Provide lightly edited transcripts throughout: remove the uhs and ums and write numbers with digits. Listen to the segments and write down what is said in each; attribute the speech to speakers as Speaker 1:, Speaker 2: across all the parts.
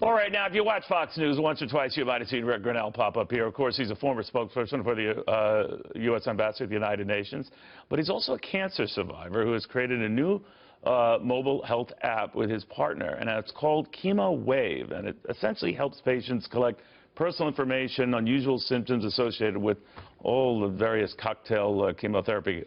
Speaker 1: All right, now, if you watch Fox News once or twice, you might have seen Rick Grinnell pop up here. Of course, he's a former spokesperson for the U.S. Ambassador to the United Nations, but he's also a cancer survivor who has created a new mobile health app with his partner, and it's called chemoWave, and it essentially helps patients collect personal information, unusual symptoms associated with all the various cocktail chemotherapy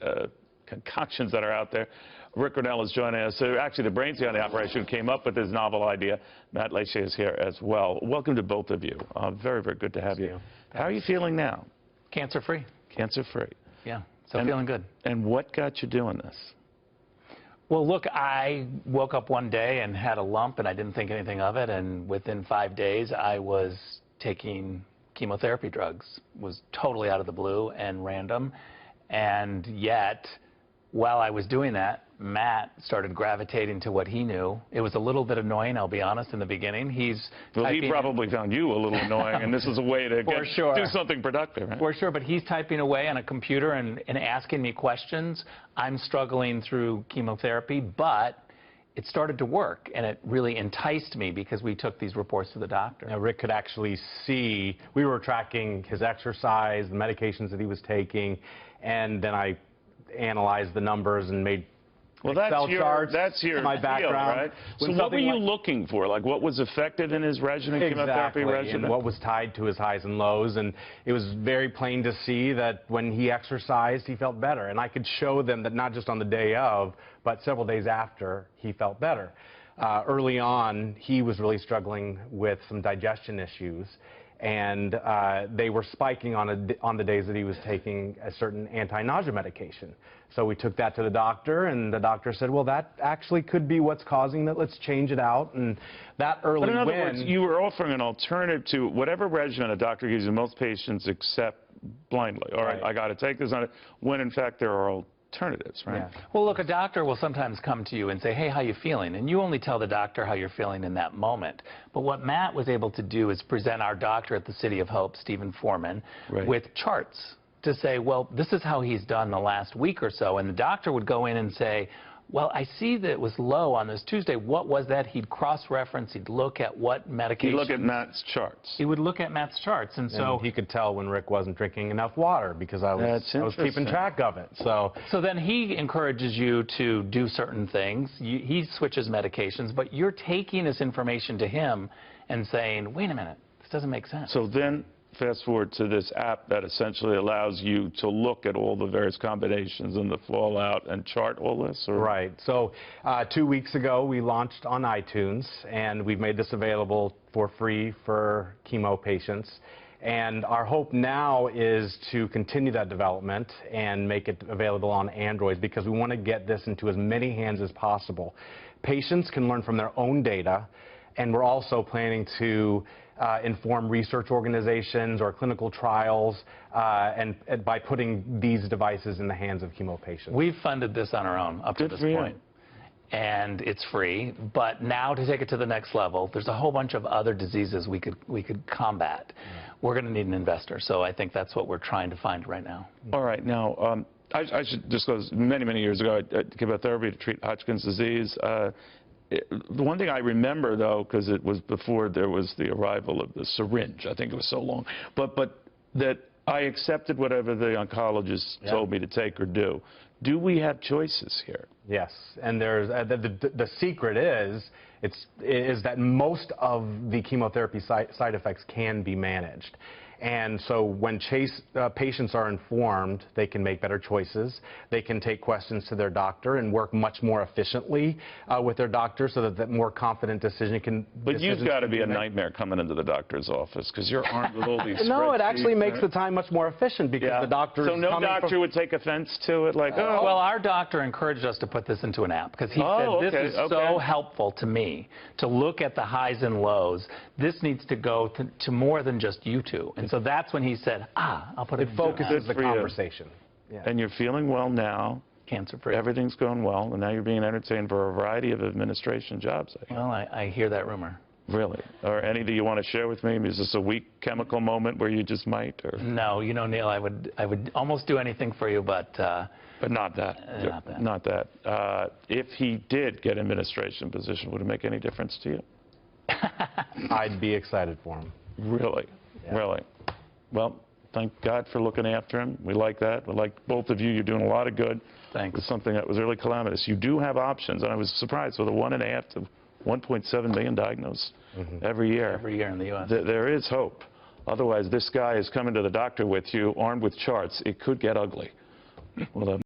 Speaker 1: concoctions that are out there. Rick Grinnell is joining us. So actually, the brains behind the operation came up with this novel idea. Matt Lachey is here as well. Welcome to both of you. Very, very good to have you. How are you feeling now?
Speaker 2: Cancer-free.
Speaker 1: Cancer-free.
Speaker 2: Yeah, so feeling good.
Speaker 1: And what got you doing this?
Speaker 2: Well, look, I woke up one day and had a lump, and I didn't think anything of it, and within 5 days, I was taking chemotherapy drugs. Was totally out of the blue and random, and yet, while I was doing that, Matt started gravitating to what he knew. It was a little bit annoying, I'll be honest, in the beginning. He
Speaker 1: probably found you a little annoying, and this is a way to do something productive, right?
Speaker 2: For sure, but he's typing away on a computer and asking me questions. I'm struggling through chemotherapy, but it started to work, and it really enticed me because we took these reports to the doctor.
Speaker 3: Now, Rick could actually see, we were tracking his exercise, the medications that he was taking, and then I analyzed the numbers and made Excel charts.
Speaker 1: That's your
Speaker 3: my background,
Speaker 1: right? So what were you looking for? Like what was affected in his regimen, chemotherapy regimen?
Speaker 3: And what was tied to his highs and lows, and it was very plain to see that when he exercised, he felt better. And I could show them that not just on the day of, but several days after, he felt better. Early on, he was really struggling with some digestion issues, and they were spiking on the days that he was taking a certain anti-nausea medication. So we took that to the doctor, and the doctor said, well, that actually could be what's causing that. Let's change it out. And that early
Speaker 1: But in other words, you were offering an alternative to whatever regimen a doctor gives, and most patients accept blindly. All right, I got to take this on it, when in fact there are alternatives, right?
Speaker 2: Yeah. Well, look, a doctor will sometimes come to you and say, hey, how you feeling? And you only tell the doctor how you're feeling in that moment. But what Matt was able to do is present our doctor at the City of Hope, Stephen Foreman, with charts to say, well, this is how he's done the last week or so. And the doctor would go in and say, well, I see that it was low on this Tuesday. What was that? He'd cross-reference. He'd look at what medication.
Speaker 1: He'd look at Matt's charts.
Speaker 2: He would look at Matt's charts. And so
Speaker 3: he could tell when Rick wasn't drinking enough water because I was keeping track of it. So
Speaker 2: then he encourages you to do certain things. He switches medications, but you're taking this information to him and saying, wait a minute, this doesn't make sense.
Speaker 1: So then fast forward to this app that essentially allows you to look at all the various combinations and the fallout and chart all this? Or?
Speaker 3: Right. So 2 weeks ago, we launched on iTunes, and we've made this available for free for chemo patients. And our hope now is to continue that development and make it available on Android, because we want to get this into as many hands as possible. Patients can learn from their own data, and we're also planning to inform research organizations or clinical trials and by putting these devices in the hands of chemo patients.
Speaker 2: We've funded this on our own up to this point, and it's free. But now to take it to the next level, there's a whole bunch of other diseases we could combat. We're going to need an investor, so I think that's what we're trying to find right now.
Speaker 1: All right, now I should disclose, many years ago, I gave chemotherapy to treat Hodgkin's disease. The one thing I remember, though, because it was before there was the arrival of the syringe, I think it was so long, but that I accepted whatever the oncologist told me to take or do. Do we have choices here?
Speaker 3: Yes, and there's the secret is that most of the chemotherapy side effects can be managed. And so when patients are informed, they can make better choices. They can take questions to their doctor and work much more efficiently with their doctor, so that more confident decision can.
Speaker 1: But you've got to be a nightmare coming into the doctor's office, because you're armed with all these
Speaker 3: No, it actually makes the time much more efficient, because the doctor.
Speaker 1: So no doctor would take offense to it, like, oh.
Speaker 2: Well, our doctor encouraged us to put this into an app, because he said this is so helpful to me to look at the highs and lows. This needs to go to more than just you two. And so that's when he said, I'll put it in.
Speaker 3: It focuses the conversation.
Speaker 1: Yeah. And you're feeling well now.
Speaker 2: Cancer-free.
Speaker 1: Everything's going well, and now you're being entertained for a variety of administration jobs.
Speaker 2: Well, I hear that rumor.
Speaker 1: Really? Or any that you want to share with me? Is this a weak chemical moment where you just might? Or?
Speaker 2: No, you know, Neil, I would almost do anything for you, but
Speaker 1: not that. Not that. If he did get an administration position, would it make any difference to you?
Speaker 3: I'd be excited for him.
Speaker 1: Really? Yeah. Really? Well, thank God for looking after him. We like that. We like both of you. You're doing a lot of good.
Speaker 2: Thanks.
Speaker 1: With something that was really calamitous. You do have options, and I was surprised with a 1.5 to 1.7 million diagnosed every year.
Speaker 2: Every year in the U.S.
Speaker 1: There is hope. Otherwise, this guy is coming to the doctor with you, armed with charts. It could get ugly. Well,